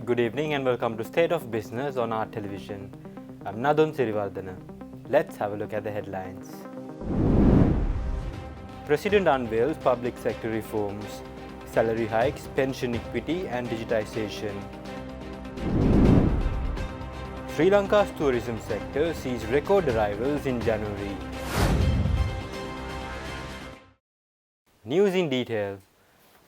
Good evening and welcome to State of Business on our television. I'm Nadun Sirivardhana. Let's have a look at the headlines. President unveils public sector reforms, salary hikes, pension equity and digitization. Sri Lanka's tourism sector sees record arrivals in January. News in detail.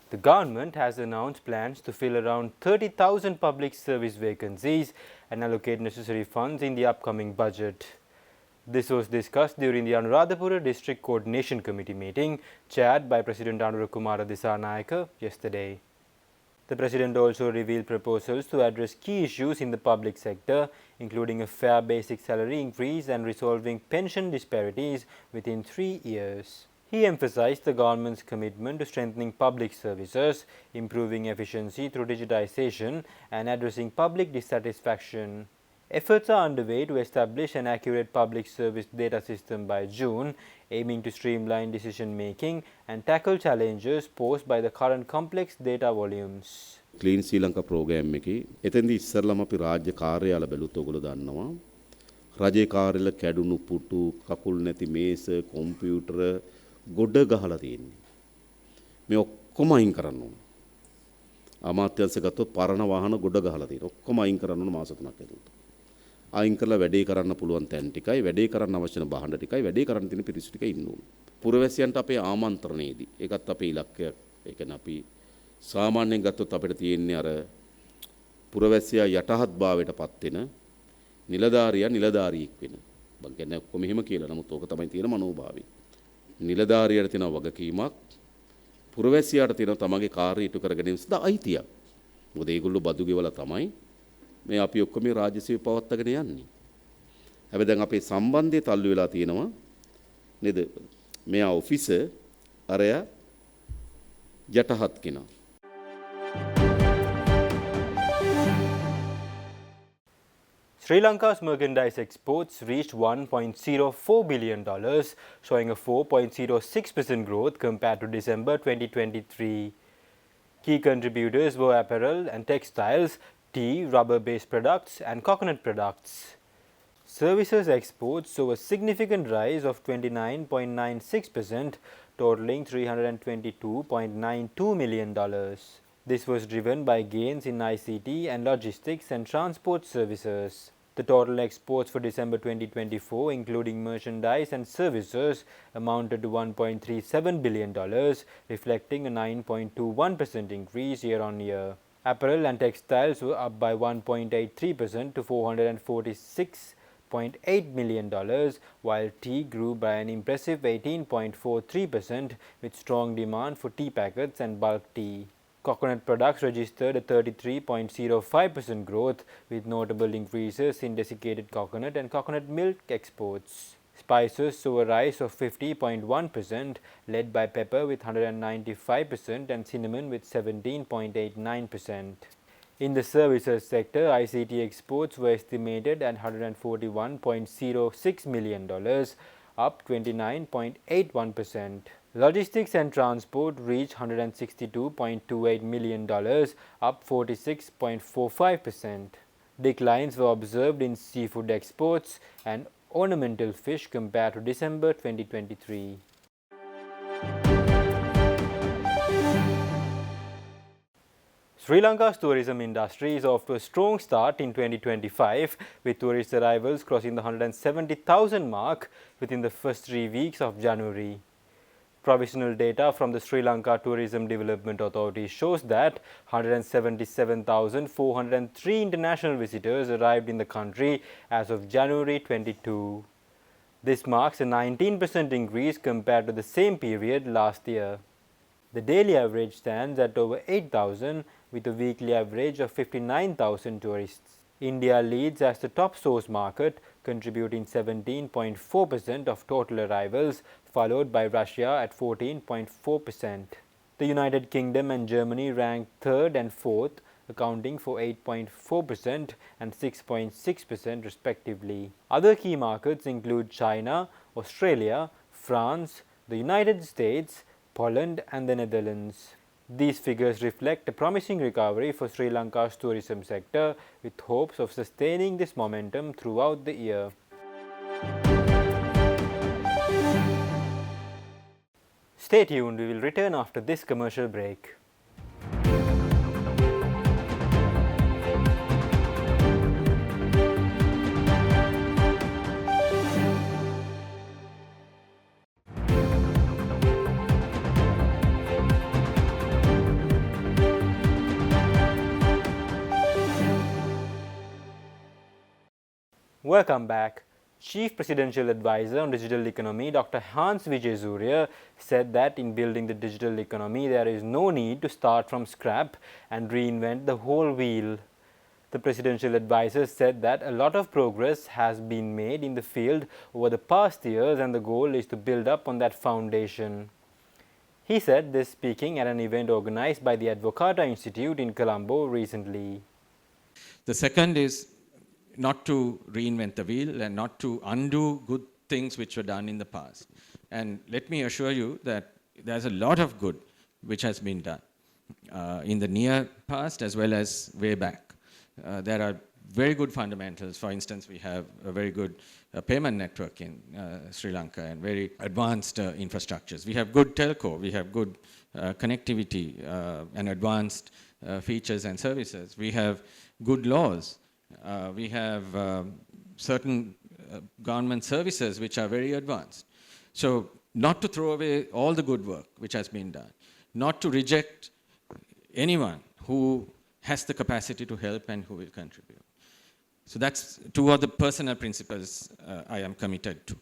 The government has announced plans to fill around 30,000 public service vacancies and allocate necessary funds in the upcoming budget. This was discussed during the Anuradhapura District Coordination Committee meeting chaired by President Anurukumara Dissanayake yesterday. The President also revealed proposals to address key issues in the public sector, including a fair basic salary increase and resolving pension disparities within 3 years. He emphasized the government's commitment to strengthening public services, improving efficiency through digitization, and addressing public dissatisfaction. Efforts are underway to establish an accurate public service data system by June, aiming to streamline decision making and tackle challenges posed by the current complex data volumes. Clean Sri Lanka program එකේ එතෙන්දී ඉස්සරළම අපි රාජ්‍ය කාර්යාල බැලුවොත් ඔයගොල්ලෝ දන්නවා රජයේ කාර්යාල කැඩුණු පුටු කකුල් නැති මේස කම්පියුටර් ගොඩ ගහලා තියෙන්නේ මේ ඔක්කොම අයින් කරන්න ඕන අමාත්‍යංශ ගත්තොත් පරණ වාහන ගොඩ ගහලා තියෙනවා ඔක්කොම අයින් කරන්න ඕන මාස 3ක් ඇතුළත අයින් කරලා වැඩේ කරන්න පුළුවන් තැන් ටිකයි වැඩේ කරන්න අවශ්‍ය කරන භාණ්ඩ ටිකයි වැඩේ කරන්න තියෙන පිරිසු ටිකයි ඉන්න ඕන පුරවැසියන්ට අපේ ආමන්ත්‍රණයේදී ඒකත් අපේ ඉලක්කය ඒ කියන්නේ අපි සාමාන්‍යයෙන් ගත්තොත් අපිට තියෙන්නේ අර පුරවැසියා යටහත් භාවයට පත් වෙන නිලධාරියා නිලධාරියෙක් වෙන මම කියන්නේ ඔක්කොම එහෙම කියලා නමුත් ඕක තමයි තියෙන මනෝභාවය නිලධාරියට තියෙන වගකීමක් පුරවැසියාට තියෙන තමගේ කාර්ය ඉටු කර ගැනීම සඳහා අයිතියක් මොකද ඒගොල්ලෝ බදු ගෙවලා තමයි මේ අපි ඔක්කොම මේ රාජ්‍ය සේවය පවත්වාගෙන යන්නේ හැබැයි දැන් අපේ සම්බන්ධය තල්ලු වෙලා තියෙනවා නේද මෙයා ඔෆිසර් අරයා යටහත් කෙනා Sri Lanka's merchandise exports reached $1.04 billion, showing a 4.06% growth compared to December 2023. Key contributors were apparel and textiles, tea, rubber-based products, and coconut products. Services exports saw a significant rise of 29.96%, totaling $322.92 million. This was driven by gains in ICT and logistics and transport services. The total exports for December 2024, including merchandise and services, amounted to $1.37 billion, reflecting a 9.21% increase year on year. Apparel and textiles were up by 1.83% to $446.8 million, while tea grew by an impressive 18.43% with strong demand for tea packets and bulk tea. Coconut products registered a 33.05% growth with notable increases in desiccated coconut and coconut milk exports. Spices saw a rise of 50.1%, led by pepper with 195% and cinnamon with 17.89%. In the services sector, ICT exports were estimated at $141.06 million, up 29.81%. Logistics and transport reached $162.28 million, up 46.45%. Declines were observed in seafood exports and ornamental fish compared to December 2023. Sri Lanka's tourism industry is off to a strong start in 2025, with tourist arrivals crossing the 170,000 mark within the first 3 weeks of January. Provisional data from the Sri Lanka Tourism Development Authority shows that 177,403 international visitors arrived in the country as of January 22. This marks a 19% increase compared to the same period last year. The daily average stands at over 8,000 with a weekly average of 59,000 tourists. India leads as the top source market, contributing 17.4% of total arrivals, followed by Russia at 14.4%. The United Kingdom and Germany ranked third and fourth, accounting for 8.4% and 6.6% respectively. Other key markets include China, Australia, France, the United States, Poland and the Netherlands. These figures reflect a promising recovery for Sri Lanka's tourism sector, with hopes of sustaining this momentum throughout the year. Stay tuned, we will return after this commercial break. Welcome back. Chief Presidential Advisor on Digital Economy, Dr. Hans Vijay said that in building the digital economy, there is no need to start from scratch and reinvent the whole wheel. The presidential advisor said that a lot of progress has been made in the field over the past years, and the goal is to build up on that foundation. He said this speaking at an event organized by the Advocata Institute in Colombo recently. The second is not to reinvent the wheel and not to undo good things which were done in the past. And let me assure you that there's a lot of good which has been done in the near past as well as way back. There are very good fundamentals. For instance, we have a very good payment network in Sri Lanka and very advanced infrastructures. We have good telco, we have good connectivity and advanced features and services. We have good laws. We have certain government services which are very advanced. So not to throw away all the good work which has been done, not to reject anyone who has the capacity to help and who will contribute. So that's two of the personal principles I am committed to.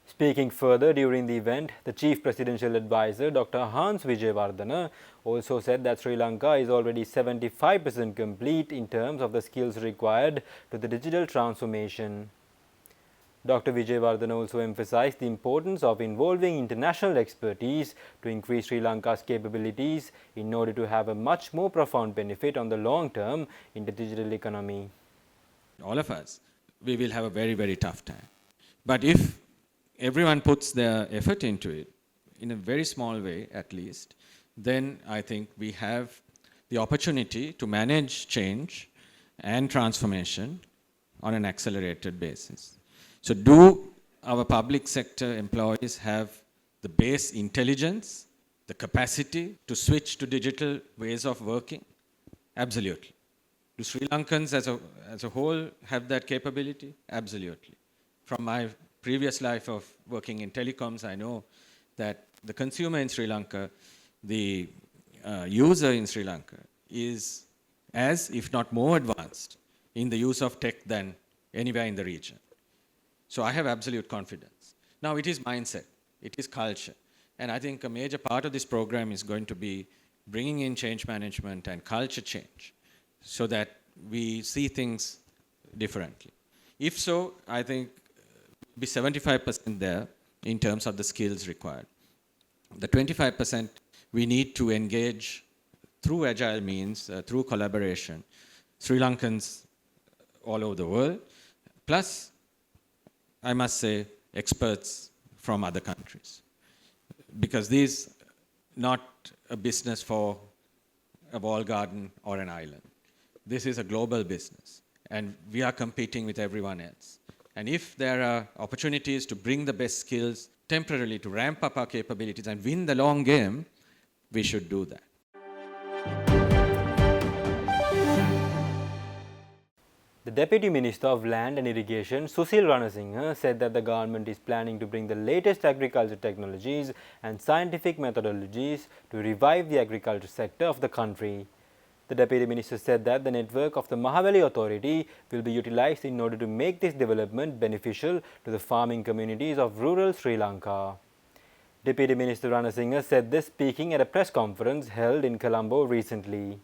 Speaking further during the event, the Chief Presidential Advisor, Dr. Hans Vijay also said that Sri Lanka is already 75% complete in terms of the skills required to the digital transformation. Dr. Vijay also emphasized the importance of involving international expertise to increase Sri Lanka's capabilities in order to have a much more profound benefit on the long term in the digital economy. All of us, we will have a very, very tough time. But if everyone puts their effort into it, in a very small way at least, then I think we have the opportunity to manage change and transformation on an accelerated basis. So do our public sector employees have the base intelligence, the capacity to switch to digital ways of working? Absolutely. Do Sri Lankans as a whole have that capability? Absolutely. From my previous life of working in telecoms, I know that the consumer in Sri Lanka, the user in Sri Lanka is as, if not more advanced in the use of tech than anywhere in the region. So I have absolute confidence. Now it is mindset, it is culture. And I think a major part of this program is going to be bringing in change management and culture change so that we see things differently. If so, I think be 75% there in terms of the skills required. The 25% we need to engage through agile means, through collaboration, Sri Lankans all over the world, plus, I must say, experts from other countries. Because this is not a business for a walled garden or an island. This is a global business, and we are competing with everyone else. And if there are opportunities to bring the best skills temporarily to ramp up our capabilities and win the long game, we should do that. The Deputy Minister of Land and Irrigation, Susil Ranasinghe, said that the government is planning to bring the latest agriculture technologies and scientific methodologies to revive the agriculture sector of the country. The Deputy Minister said that the network of the Mahaweli Authority will be utilized in order to make this development beneficial to the farming communities of rural Sri Lanka. Deputy Minister Ranasinghe said this speaking at a press conference held in Colombo recently.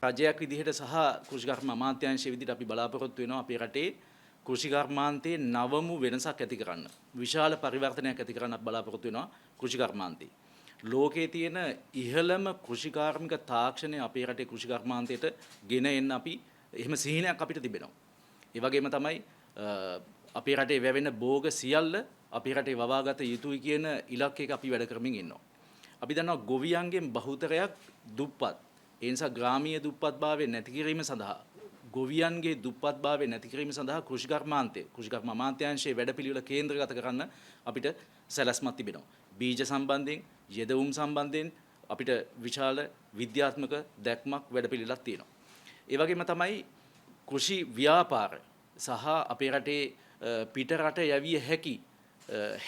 රජයක් විදිහට සහ කෘෂිකර්ම අමාත්‍යාංශය විදිහට අපි බලාපොරොත්තු වෙනවා අපේ රටේ කෘෂිකර්මාන්තයේ නවමු වෙනසක් ඇති කරන්න. විශාල පරිවර්තනයක් ඇති කරන්න බලාපොරොත්තු වෙනවා කෘෂිකර්මාන්තේ. ලෝකයේ තියෙන ඉහළම කෘෂිකාර්මික තාක්ෂණය අපේ රටේ කෘෂිකර්මාන්තයට ගෙන එන්න අපි එහෙම සිහිනයක් අපිට තිබෙනවා. ඒ වගේම තමයි අපේ රටේ වැවෙන භෝග සියල්ල අපේ රටේ වවාගත යුතුයි කියන ඉලක්කයක අපි වැඩ කරමින් ඉන්නවා. අපි දන්නවා ගොවියන්ගෙන් බහුතරයක් දුප්පත්. ඒ නිසා ග්‍රාමීය දුප්පත්භාවය නැති කිරීම සඳහා ගොවියන්ගේ දුප්පත්භාවය නැති කිරීම සඳහා කෘෂිකර්ම අමාත්‍යාංශයේ වැඩපිළිවෙල කේන්ද්‍රගත කරන්න අපිට සැලැස්මක් තිබෙනවා. බීජ සම්බන්ධයෙන්, යෙදවුම් සම්බන්ධයෙන් අපිට විශාල විද්‍යාත්මක දැක්මක් වැඩපිළිවෙලක් තියෙනවා. ඒ වගේම තමයි කෘෂි ව්‍යාපාර සහ අපේ රටේ පිටරට යවිය හැකි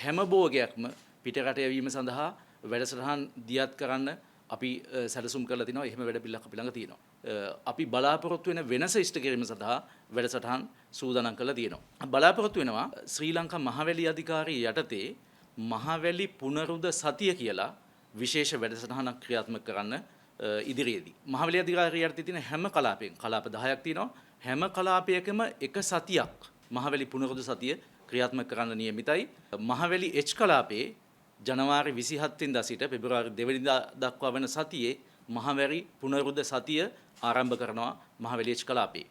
හැම භෝගයක්ම පිටරට යවීම සඳහා වැඩසටහන් දියත් කරන්න අපි සැලසුම් කරලා තිනවා. එහෙම වැඩපිළිවෙලක් අපි ළඟ තියෙනවා. අපි බලාපොරොත්තු වෙන වෙනස ඉෂ්ට කිරීම සඳහා වැඩසටහන් සූදානම් කරලා තියෙනවා. බලාපොරොත්තු වෙනවා ශ්‍රී ලංකා මහවැලි අධිකාරිය යටතේ මහවැලි පුනරුද සතිය කියලා විශේෂ වැඩසටහනක් ක්‍රියාත්මක කරන්න ඉදිරියේදී. මහවැලි අධිකාරිය යටතේ තියෙන හැම කලාපයක කලාප 10ක් තියෙනවා. හැම කලාපයකම එක සතියක් මහවැලි පුනරුද සතිය ක්‍රියාත්මක කරන්න නියමිතයි. මහවැලි H කලාපයේ ජනවාරි 27 වෙනිදා සිට පෙබරවාරි 2 වෙනිදා දක්වා වන සතියේ මහවැලි පුනරුද සතිය ආරම්භ කරනවා මහවැලි H කලාපයේ.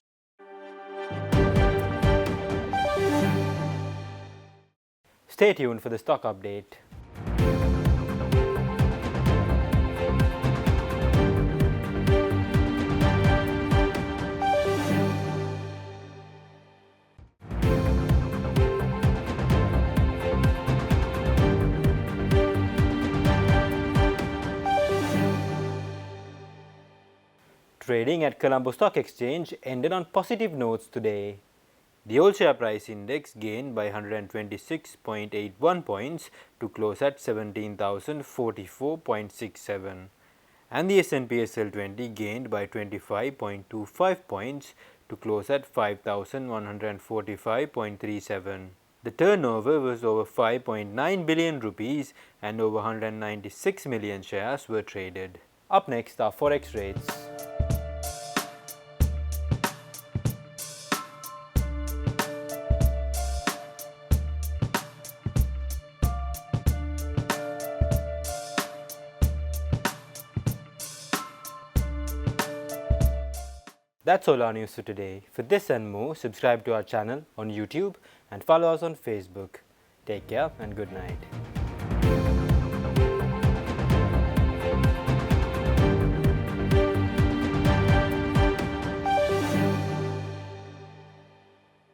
Stay tuned for the stock update. Trading at Colombo Stock Exchange ended on positive notes today. The all share price index gained by 126.81 points to close at 17,044.67, and the S&P SL20 gained by 25.25 points to close at 5,145.37. The turnover was over 5.9 billion rupees and over 196 million shares were traded. Up next are forex rates. That's all our news for today. For this and more, subscribe to our channel on YouTube and follow us on Facebook. Take care and good night.